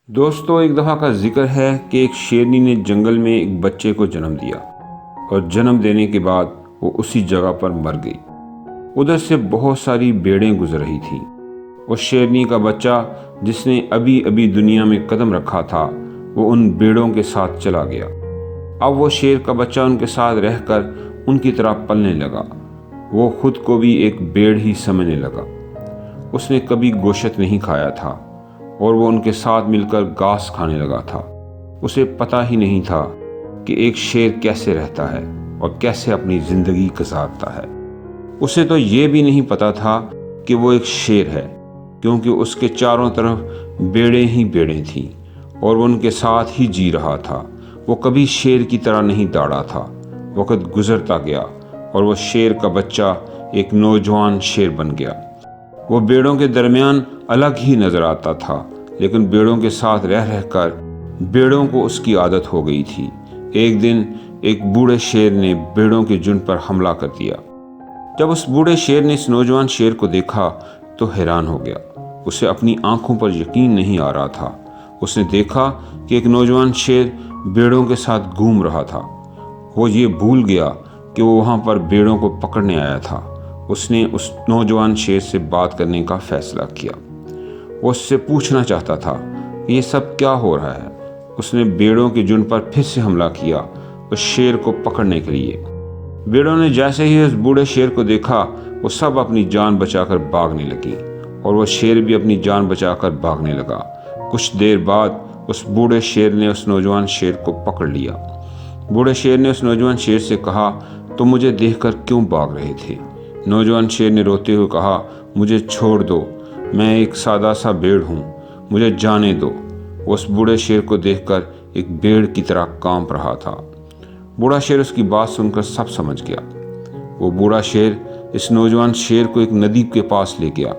دوستو، ایک دفعہ کا ذکر ہے کہ ایک شیرنی نے جنگل میں ایک بچے کو جنم دیا اور جنم دینے کے بعد وہ اسی جگہ پر مر گئی۔ ادھر سے بہت ساری بھیڑیں گزر رہی تھیں۔ اس شیرنی کا بچہ جس نے ابھی ابھی دنیا میں قدم رکھا تھا وہ ان بھیڑوں کے ساتھ چلا گیا۔ اب وہ شیر کا بچہ ان کے ساتھ رہ کر ان کی طرح پلنے لگا۔ وہ خود کو بھی ایک بھیڑ ہی سمجھنے لگا۔ اس نے کبھی گوشت نہیں کھایا تھا اور وہ ان کے ساتھ مل کر گھاس کھانے لگا تھا۔ اسے پتہ ہی نہیں تھا کہ ایک شیر کیسے رہتا ہے اور کیسے اپنی زندگی گزارتا ہے۔ اسے تو یہ بھی نہیں پتہ تھا کہ وہ ایک شیر ہے، کیونکہ اس کے چاروں طرف بھیڑیں ہی بھیڑیں تھیں اور وہ ان کے ساتھ ہی جی رہا تھا۔ وہ کبھی شیر کی طرح نہیں دوڑا تھا۔ وقت گزرتا گیا اور وہ شیر کا بچہ ایک نوجوان شیر بن گیا۔ وہ بھیڑوں کے درمیان الگ ہی نظر آتا تھا، لیکن بھیڑوں کے ساتھ رہ کر بھیڑوں کو اس کی عادت ہو گئی تھی۔ ایک دن ایک بوڑھے شیر نے بھیڑوں کے جھنڈ پر حملہ کر دیا۔ جب اس بوڑھے شیر نے اس نوجوان شیر کو دیکھا تو حیران ہو گیا۔ اسے اپنی آنکھوں پر یقین نہیں آ رہا تھا۔ اس نے دیکھا کہ ایک نوجوان شیر بھیڑوں کے ساتھ گھوم رہا تھا۔ وہ یہ بھول گیا کہ وہ وہاں پر بھیڑوں کو پکڑنے آیا تھا۔ اس نے اس نوجوان شیر سے بات کرنے کا فیصلہ کیا۔ وہ اس سے پوچھنا چاہتا تھا کہ یہ سب کیا ہو رہا ہے۔ اس نے بھیڑوں کے جھنڈ پر پھر سے حملہ کیا اس شیر کو پکڑنے کے لیے۔ بھیڑوں نے جیسے ہی اس بوڑھے شیر کو دیکھا وہ سب اپنی جان بچا کر بھاگنے لگی اور وہ شیر بھی اپنی جان بچا کر بھاگنے لگا۔ کچھ دیر بعد اس بوڑھے شیر نے اس نوجوان شیر کو پکڑ لیا۔ بوڑھے شیر نے اس نوجوان شیر سے کہا، تم مجھے دیکھ کر کیوں بھاگ رہے تھے؟ نوجوان شیر نے روتے ہوئے کہا، مجھے چھوڑ دو، میں ایک سادہ سا بھیڑ ہوں، مجھے جانے دو۔ وہ اس بوڑھے شیر کو دیکھ کر ایک بھیڑ کی طرح کانپ رہا تھا۔ بوڑھا شیر اس کی بات سن کر سب سمجھ گیا۔ وہ بوڑھا شیر اس نوجوان شیر کو ایک ندی کے پاس لے گیا۔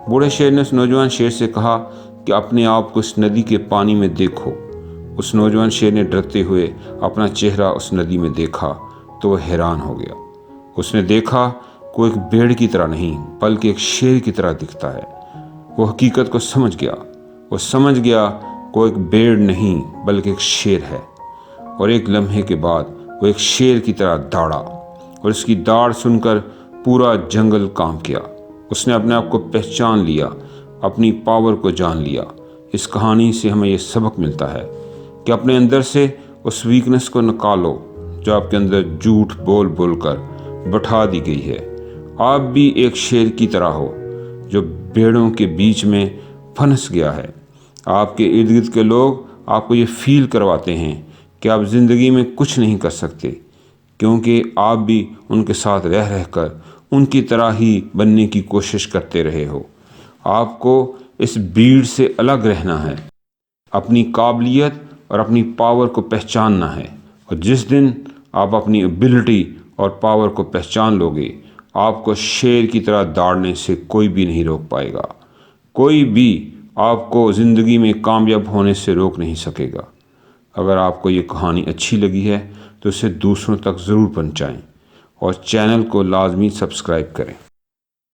بوڑھے شیر نے اس نوجوان شیر سے کہا کہ اپنے آپ کو اس ندی کے پانی میں دیکھو۔ اس نوجوان شیر نے ڈرتے ہوئے اپنا چہرہ اس ندی میں دیکھا تو وہ حیران ہو گیا۔ اس نے دیکھا کہ وہ ایک بھیڑ کی طرح نہیں بلکہ ایک شیر کی طرح دکھتا ہے۔ وہ حقیقت کو سمجھ گیا۔ وہ سمجھ گیا کہ وہ ایک بھیڑ نہیں بلکہ ایک شیر ہے، اور ایک لمحے کے بعد وہ ایک شیر کی طرح دوڑا اور اس کی دوڑ سن کر پورا جنگل کانپ گیا۔ اس نے اپنے آپ کو پہچان لیا، اپنی پاور کو جان لیا۔ اس کہانی سے ہمیں یہ سبق ملتا ہے کہ اپنے اندر سے اس ویکنس کو نکالو جو آپ کے اندر جھوٹ بول بول کر بٹھا دی گئی ہے۔ آپ بھی ایک شیر کی طرح ہو جو بھیڑوں کے بیچ میں پھنس گیا ہے۔ آپ کے ارد گرد کے لوگ آپ کو یہ فیل کرواتے ہیں کہ آپ زندگی میں کچھ نہیں کر سکتے، کیونکہ آپ بھی ان کے ساتھ رہ کر ان کی طرح ہی بننے کی کوشش کرتے رہے ہو۔ آپ کو اس بھیڑ سے الگ رہنا ہے، اپنی قابلیت اور اپنی پاور کو پہچاننا ہے، اور جس دن آپ اپنی ایبلٹی اور پاور کو پہچان لو گے، آپ کو شیر کی طرح دوڑنے سے کوئی بھی نہیں روک پائے گا۔ کوئی بھی آپ کو زندگی میں کامیاب ہونے سے روک نہیں سکے گا۔ اگر آپ کو یہ کہانی اچھی لگی ہے تو اسے دوسروں تک ضرور پہنچائیں اور چینل کو لازمی سبسکرائب کریں۔